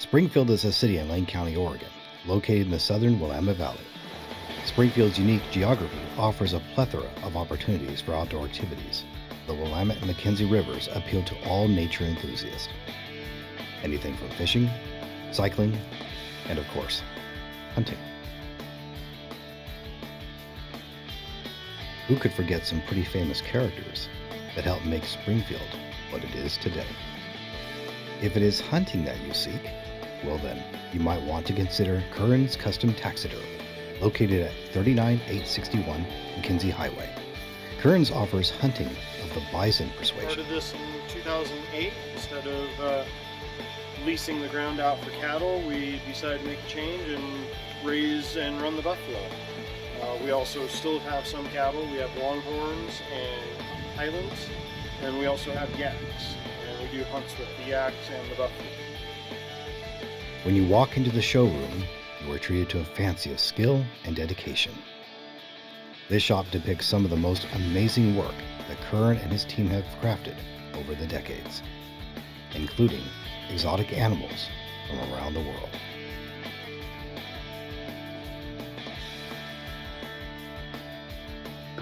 Springfield is a city in Lane County, Oregon, located in the southern Willamette Valley. Springfield's unique geography offers a plethora of opportunities for outdoor activities. The Willamette and McKenzie rivers appeal to all nature enthusiasts. Anything from fishing, cycling, and of course, hunting. Who could forget some pretty famous characters that helped make Springfield what it is today? If it is hunting that you seek, well then, you might want to consider Curran's Custom Taxidermy, located at 39861 McKenzie Highway. Currans offers hunting of the bison persuasion. Started this in 2008. Instead of leasing the ground out for cattle, we decided to make a change and raise and run the buffalo. We also still have some cattle. We have longhorns and highlands, and we also have yaks. And we do hunts with the yaks and the buffalo. When you walk into the showroom, you are treated to a fancy of skill and dedication. This shop depicts some of the most amazing work that Curran and his team have crafted over the decades, including exotic animals from around the world.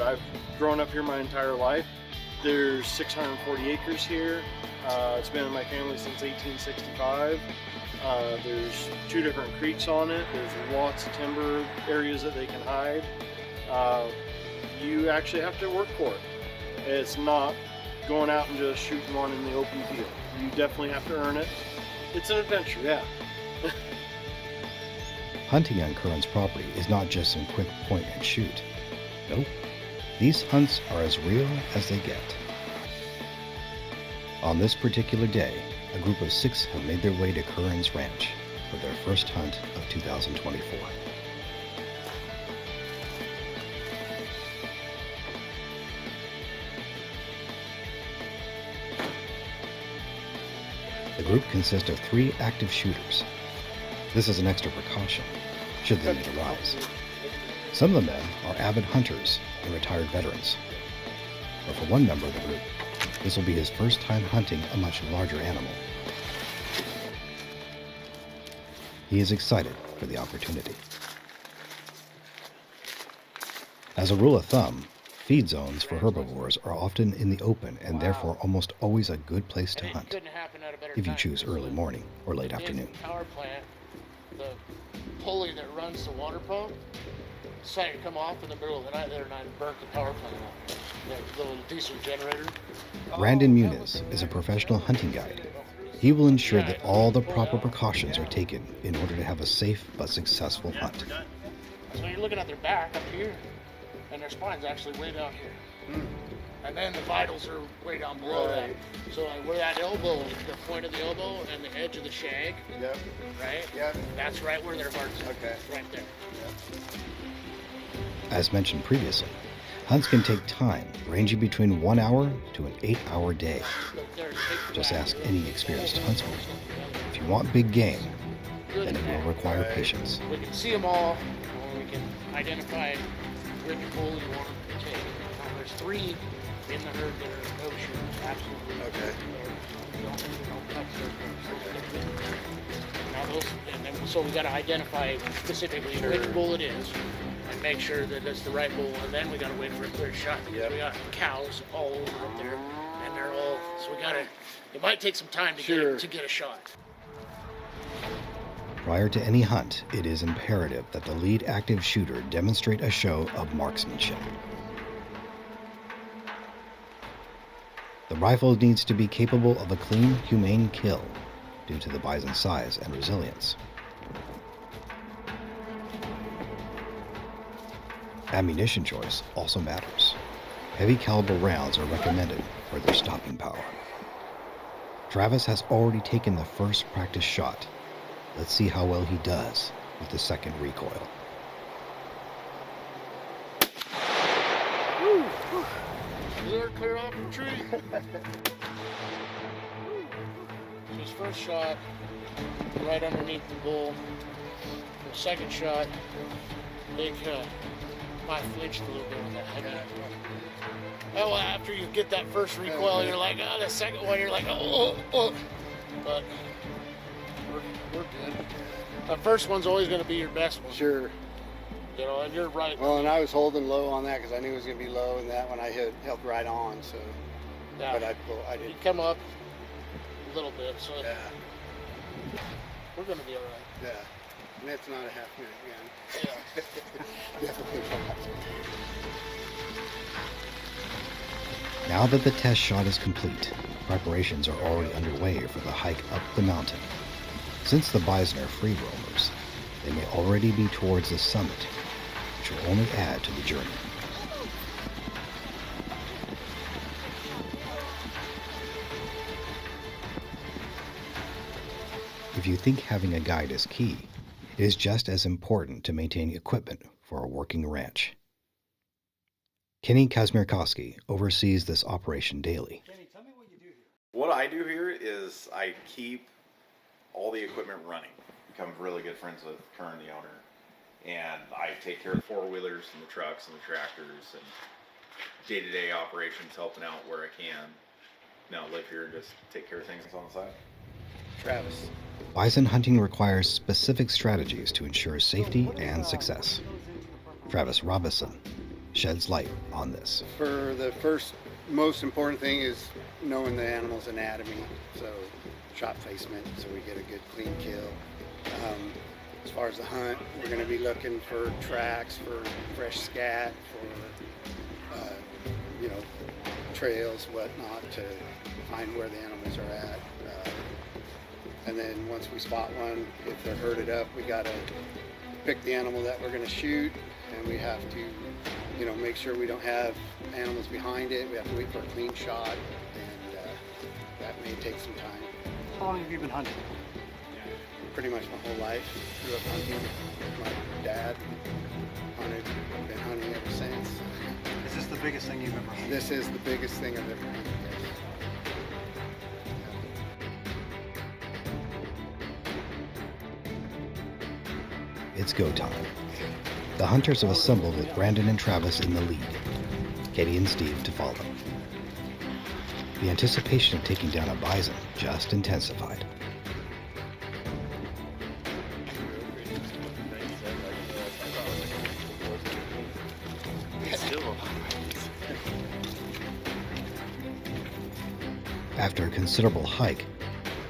I've grown up here my entire life. There's 640 acres here. It's been in my family since 1865. There's 2 different creeks on it. There's lots of timber areas that they can hide. You actually have to work for it. It's not going out and just shooting one in the open field. You definitely have to earn it. It's an adventure, yeah. Hunting on Curran's property is not just some quick point and shoot. Nope. These hunts are as real as they get. On this particular day, a group of 6 have made their way to Curran's Ranch for their first hunt of 2024. The group consists of 3 active shooters. This is an extra precaution, should the need arise. Some of the men are avid hunters and retired veterans. But for one member of the group, this will be his first time hunting a much larger animal. He is excited for the opportunity. As a rule of thumb, feed zones for herbivores are often in the open and therefore almost always a good place to hunt, if you choose early morning or late afternoon. Power plant, the pulley that runs the water pump, decided to come off in the middle of the night there and I burnt the power plant off. The little diesel generator. Brandon Muniz is a professional hunting guide. He will ensure that all the proper precautions are taken in order to have a safe but successful hunt. So you're looking at their back up here, and their spine's actually way down here. And then the vitals are way down below that. So where that elbow, the point of the elbow and the edge of the shag, right? Yep. That's right where their heart's at. Okay. Right there. As mentioned previously, hunts can take time, ranging between 1 hour to an 8-hour day. Just ask any experienced huntsman. If you want big game, then it will require patience. We can see them all, and we can identify which bull you want to take. There's 3 in the herd that are no shooters, absolutely. Okay. Don't cut their now those, and then, so we got to identify specifically which bull it is. And make sure that it's the right bull, and then we gotta wait for a clear shot because we got cows all over up there, and they're all. So we gotta. It might take some time to get a shot. Prior to any hunt, it is imperative that the lead active shooter demonstrate a show of marksmanship. The rifle needs to be capable of a clean, humane kill due to the bison's size and resilience. Ammunition choice also matters. Heavy caliber rounds are recommended for their stopping power. Travis has already taken the first practice shot. Let's see how well he does with the second recoil. Woo! Is there clear off the tree? His first shot, right underneath the bull. The second shot, big I flinched a little bit with that heavy. Oh, after you get that first recoil, you're like, oh, the second one, you're like, oh. But we're good. The first one's always going to be your best one. Sure. You know, and you're right. Well, and I was holding low on that because I knew it was going to be low, and that one I held right on. So, Yeah. but I didn't. You come up a little bit, so Yeah. we're going to be all right. Yeah. And that's not a half-minute gun. Yeah. Definitely not. Now that the test shot is complete, preparations are already underway for the hike up the mountain. Since the bison are free roamers, they may already be towards the summit, which will only add to the journey. If you think having a guide is key, it is just as important to maintain equipment for a working ranch. Kenny Kazmierkowski oversees this operation daily. Kenny, tell me what you do here. What I do here is I keep all the equipment running. Become really good friends with Curran, the owner. And I take care of the four-wheelers and the trucks and the tractors and day-to-day operations, helping out where I can. Now live here and just take care of things on the side. Travis. Bison hunting requires specific strategies to ensure safety and success. Travis Robinson sheds light on this. For the first, most important thing is knowing the animal's anatomy. So shot placement, so we get a good clean kill. As far as the hunt, we're going to be looking for tracks, for fresh scat, for trails, whatnot, to find where the animals are at. And then once we spot one, if they're herded up, we got to pick the animal that we're going to shoot, and we have to, make sure we don't have animals behind it. We have to wait for a clean shot, and that may take some time. How long have you been hunting? Pretty much my whole life. Grew up hunting with my dad. Been hunting ever since. Is this the biggest thing you've ever hunted? This is the biggest thing I've ever hunted. It's go time. The hunters have assembled with Brandon and Travis in the lead, Katie and Steve to follow. The anticipation of taking down a bison just intensified. After a considerable hike,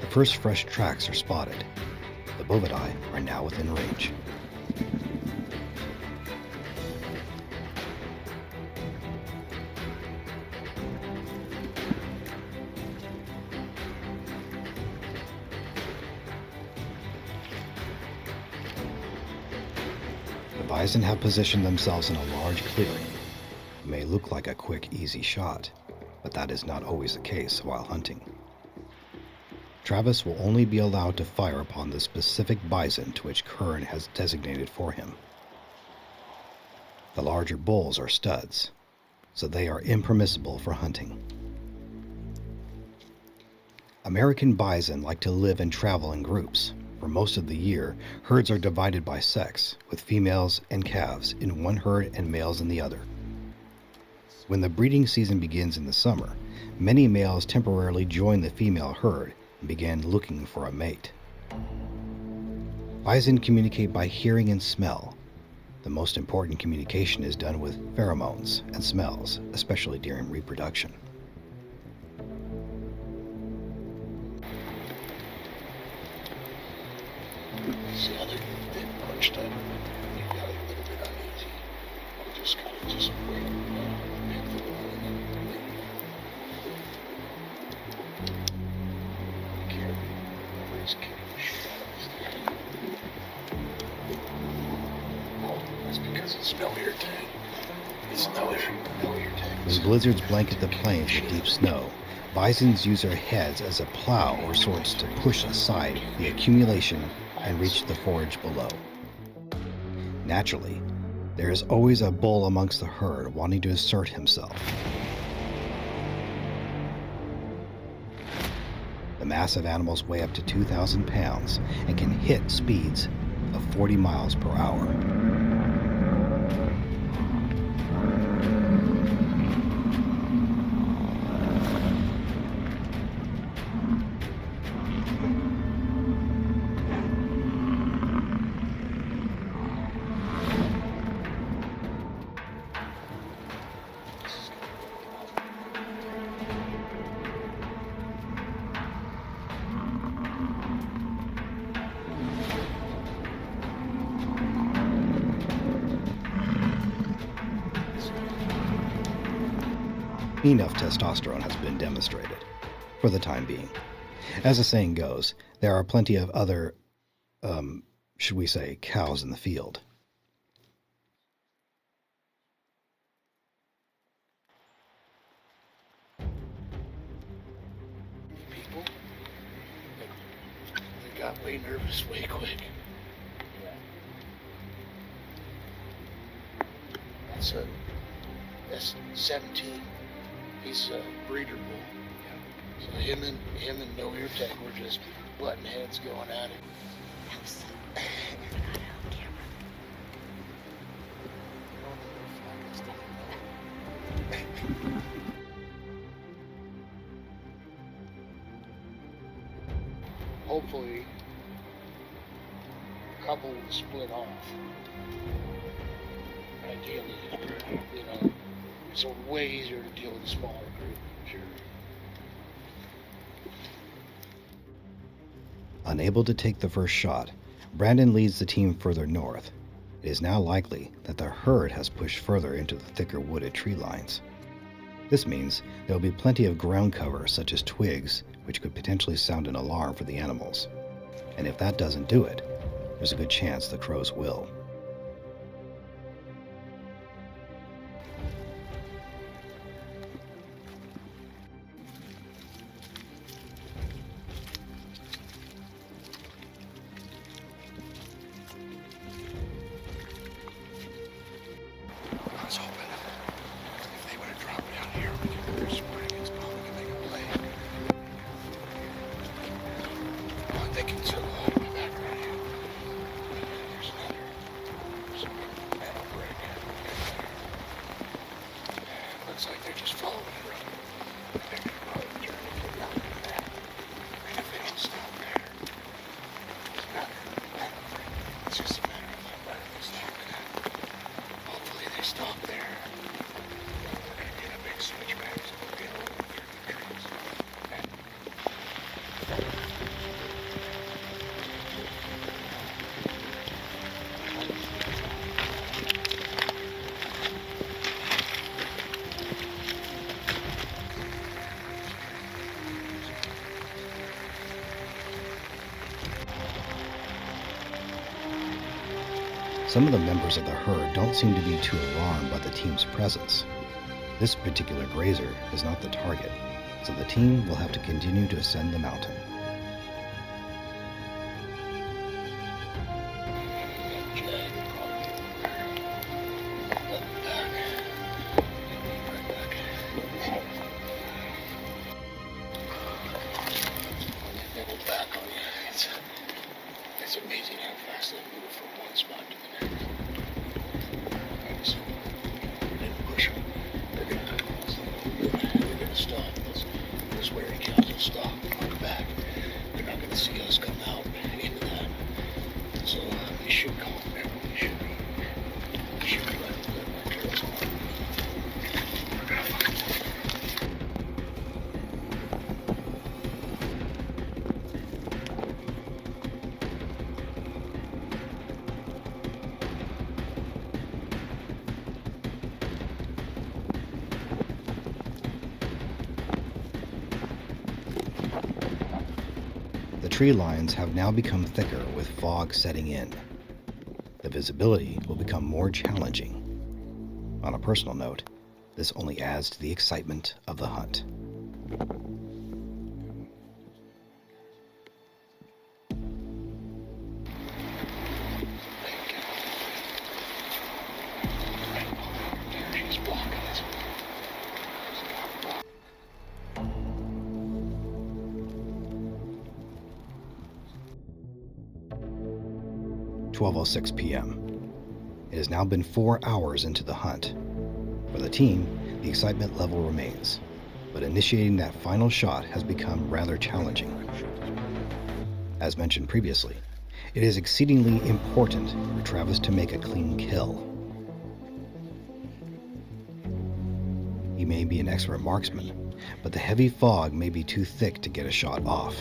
the first fresh tracks are spotted. The Bovidae are now within range. The bison have positioned themselves in a large clearing. It may look like a quick, easy shot, but that is not always the case while hunting. Travis will only be allowed to fire upon the specific bison to which Curran has designated for him. The larger bulls are studs, so they are impermissible for hunting. American bison like to live and travel in groups. For most of the year, herds are divided by sex, with females and calves in one herd and males in the other. When the breeding season begins in the summer, many males temporarily join the female herd and begin looking for a mate. Bison communicate by hearing and smell. The most important communication is done with pheromones and smells, especially during reproduction. See how they punched up. You got a little bit uneasy. We just kind of just wait. Hit the wall and then wait. Carry. Nobody's carrying shit out of this thing. Oh, that's because it's no ear tag. It's no ear tag. When blizzards blanket the plains with deep snow, bisons use their heads as a plow or swords to push aside the accumulation and reach the forage below. Naturally, there is always a bull amongst the herd wanting to assert himself. The massive animals weigh up to 2,000 pounds and can hit speeds of 40 miles per hour. enough testosterone has been demonstrated, for the time being. As the saying goes, there are plenty of other, should we say, cows in the field. People, they got way nervous way quick. That's 17. He's a breeder bull. So him and No Ear Tech were just button heads going at it. Hopefully, a couple will split off. Ideally, it's way easier to deal with a smaller group, sure. Unable to take the first shot, Brandon leads the team further north. It is now likely that the herd has pushed further into the thicker wooded tree lines. This means there will be plenty of ground cover, such as twigs, which could potentially sound an alarm for the animals. And if that doesn't do it, there's a good chance the crows will. I was hoping if they would have dropped down here, we could their spring, it's probably gonna make a play. Well, they can still hold me back right here. There's another metal brick. Looks like they're just following the road. They're gonna probably turn and get down to that. And if they don't stop there, it's another metal brick. It's just a matter of whether they stop at that. Hopefully they stop there. We're gonna get a big switchback, so we'll get over through the trees. Some of the members of the herd don't seem to be too alarmed by the team's presence. This particular grazer is not the target, so the team will have to continue to ascend the mountain. It's amazing how fast they move from one spot to the next. So, we didn't push them. They're gonna stop. Those wary cows will stop and look back. They're not gonna see us come out into that. So they should calm down. They should be letting my trails go. We're gonna find them. The tree lines have now become thicker with fog setting in. The visibility will become more challenging. On a personal note, this only adds to the excitement of the hunt. She's blocking us. 12:06 p.m. It has now been 4 hours into the hunt. For the team, the excitement level remains, but initiating that final shot has become rather challenging. As mentioned previously, it is exceedingly important for Travis to make a clean kill. He may be an expert marksman, but the heavy fog may be too thick to get a shot off.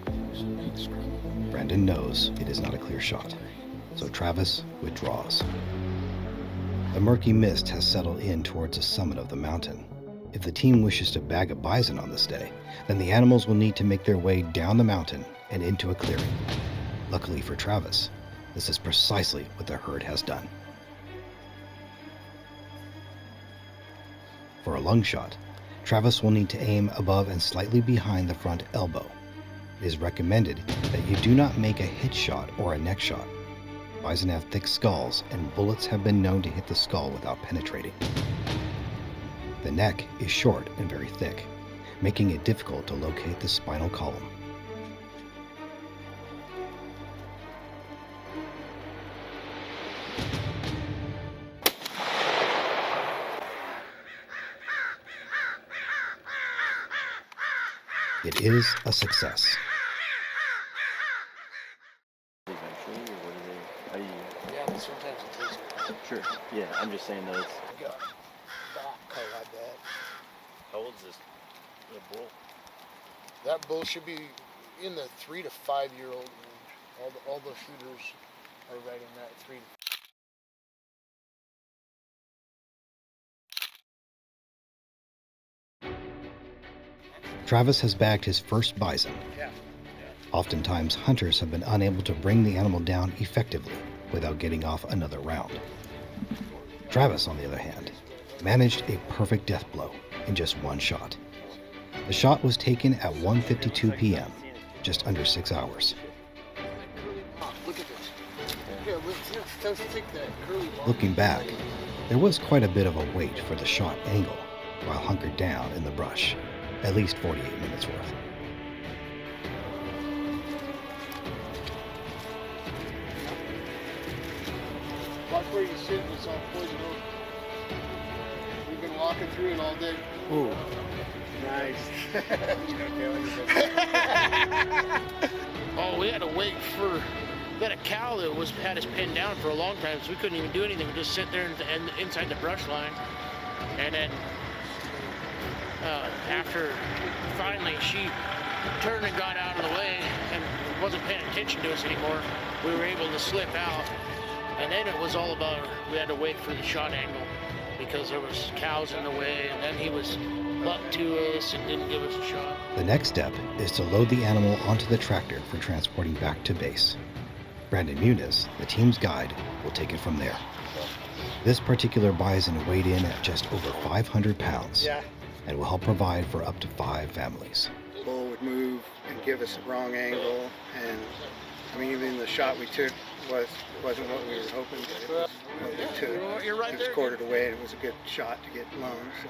There's a big scrum. Brandon knows it is not a clear shot, so Travis withdraws. A murky mist has settled in towards the summit of the mountain. If the team wishes to bag a bison on this day, then the animals will need to make their way down the mountain and into a clearing. Luckily for Travis, this is precisely what the herd has done. For a lung shot, Travis will need to aim above and slightly behind the front elbow. It is recommended that you do not make a hit shot or a neck shot. Bison have thick skulls, and bullets have been known to hit the skull without penetrating. The neck is short and very thick, making it difficult to locate the spinal column. It is a success. Eventually, or what do they? How do you? Yeah, but sometimes it takes Sure. Yeah, I'm just saying that it's. back color, I bet. How old is this? The bull? That bull should be in the 3 to 5 year old range. All the shooters are right in that 3 to Travis has bagged his first bison. Oftentimes, hunters have been unable to bring the animal down effectively without getting off another round. Travis, on the other hand, managed a perfect death blow in just one shot. The shot was taken at 1:52 p.m., just under 6 hours. Look at this. Yeah, let's take that curly ball. Looking back, there was quite a bit of a wait for the shot angle while hunkered down in the brush, at least 48 minutes worth. Watch where you sit, it's all poison oak. We've been walking through it all day. Ooh. Nice. Oh, we had to wait for. We had a cow that had us pinned down for a long time, so we couldn't even do anything. We just sit there and inside the brush line, and then after finally she turned and got out of the way and wasn't paying attention to us anymore, we were able to slip out. And then it was all about, we had to wait for the shot angle because there was cows in the way, and then he was bucked to us and didn't give us a shot. The next step is to load the animal onto the tractor for transporting back to base. Brandon Muniz, the team's guide, will take it from there. This particular bison weighed in at just over 500 pounds and will help provide for up to 5 families. The bull would move and give us a wrong angle, and I mean, even the shot we took wasn't what we were hoping, but it was what we took. You're right it was there. quartered away, and it was a good shot to get low. So.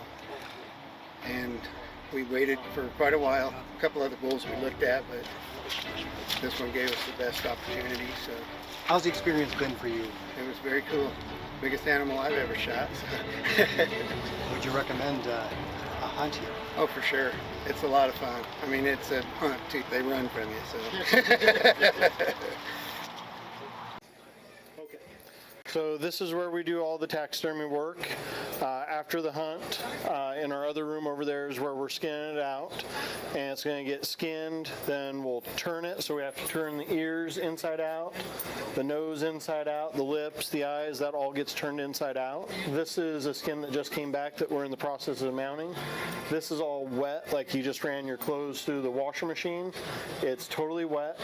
And we waited for quite a while. A couple other bulls we looked at, but this one gave us the best opportunity. So How's the experience been for you? it was very cool. Biggest animal I've ever shot. Would you recommend a hunt here? Oh, for sure. It's a lot of fun. I mean, it's a hunt too. They run from you, so. So this is where we do all the taxidermy work. After the hunt, in our other room over there is where we're skinning it out. And it's going to get skinned, then we'll turn it. So we have to turn the ears inside out, the nose inside out, the lips, the eyes, that all gets turned inside out. This is a skin that just came back that we're in the process of mounting. This is all wet, like you just ran your clothes through the washer machine. It's totally wet.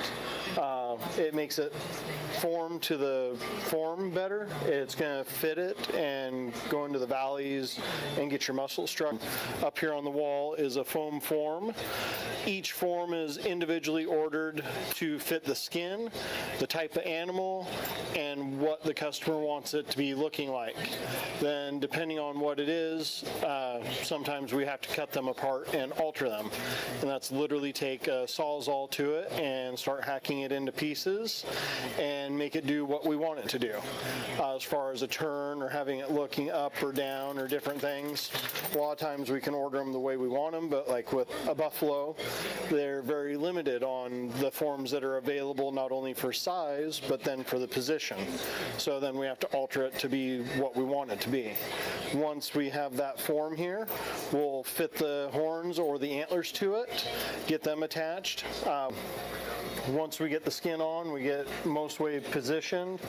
It makes it form to the form better. It's going to fit it and go into the valleys and get your muscles struck. Up here on the wall is a foam form. Each form is individually ordered to fit the skin, the type of animal, and what the customer wants it to be looking like. Then depending on what it is, sometimes we have to cut them apart and alter them. And that's literally take a Sawzall to it and start hacking it into pieces and make it do what we want it to do. As far as a turn or having it looking up or down or different things, a lot of times we can order them the way we want them, but like with a buffalo, they're very limited on the forms that are available, not only for size, but then for the position. So then we have to alter it to be what we want it to be. Once we have that form here, we'll fit the horns or the antlers to it, get them attached. once we get the skin on, we get most way positioned.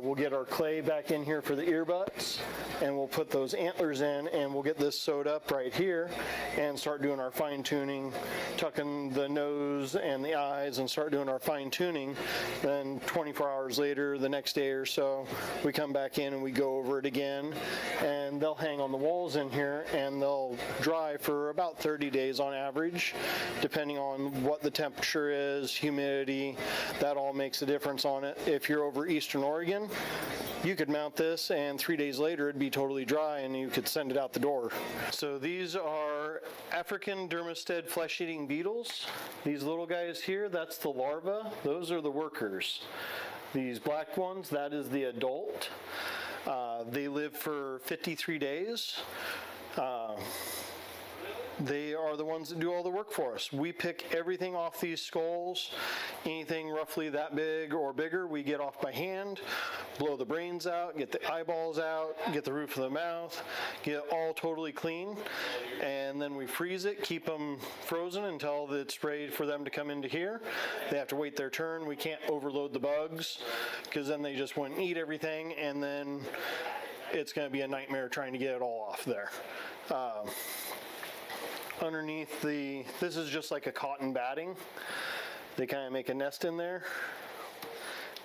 We'll get our clay back in here for the ear butts, and we'll put those antlers in, and we'll get this sewed up right here and start doing our fine tuning, tucking the nose and the eyes and start doing our fine tuning. Then 24 hours later, the next day or so, we come back in and we go over it again, and they'll hang on the walls in here and they'll dry for about 30 days on average, depending on what the temperature is, humidity. That all makes a difference on it. If you're over Eastern Oregon, you could mount this and 3 days later it'd be totally dry and you could send it out the door. So these are African dermestid flesh-eating beetles. These little guys here, that's the larva. Those are the workers. These black ones, that is the adult. They live for 53 days. They are the ones that do all the work for us. We pick everything off these skulls. Anything roughly that big or bigger, we get off by hand, blow the brains out, get the eyeballs out, get the roof of the mouth, get it all totally clean, and then we freeze it, keep them frozen until it's ready for them to come into here. They have to wait their turn. We can't overload the bugs because then they just wouldn't eat everything, and then it's going to be a nightmare trying to get it all off there. Underneath this is just like a cotton batting. They kind of make a nest in there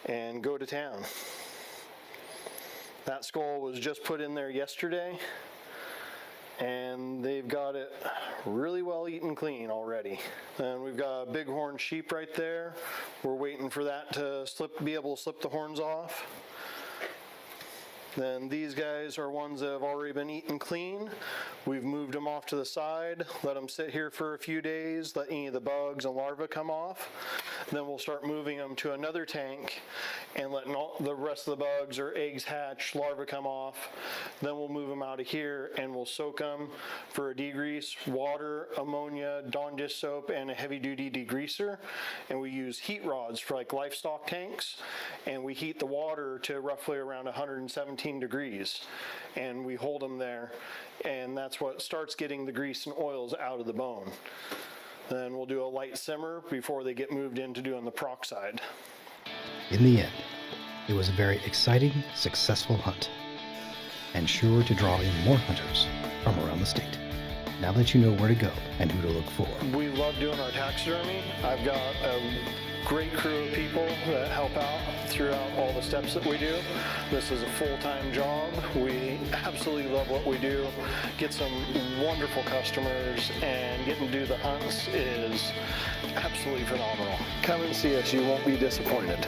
and go to town. That skull was just put in there yesterday, and they've got it really well eaten clean already. And we've got a bighorn sheep right there. We're waiting for that to be able to slip the horns off. Then these guys are ones that have already been eaten clean. We've moved them off to the side, let them sit here for a few days, let any of the bugs and larvae come off. Then we'll start moving them to another tank and letting all the rest of the bugs or eggs hatch, larvae come off. Then we'll move them out of here and we'll soak them for a degrease, water, ammonia, Dawn dish soap, and a heavy-duty degreaser. And we use heat rods for like livestock tanks, and we heat the water to roughly around 117 degrees, and we hold them there, and that's what starts getting the grease and oils out of the bone. Then we'll do a light simmer before they get moved into doing the peroxide. In the end, it was a very exciting, successful hunt, and sure to draw in more hunters from around the state. Now that you know where to go and who to look for. We love doing our taxidermy. I've got a great crew of people that help out throughout all the steps that we do. This is a full-time job. We absolutely love what we do. Get some wonderful customers, and getting to do the hunts is absolutely phenomenal. Come and see us. You won't be disappointed.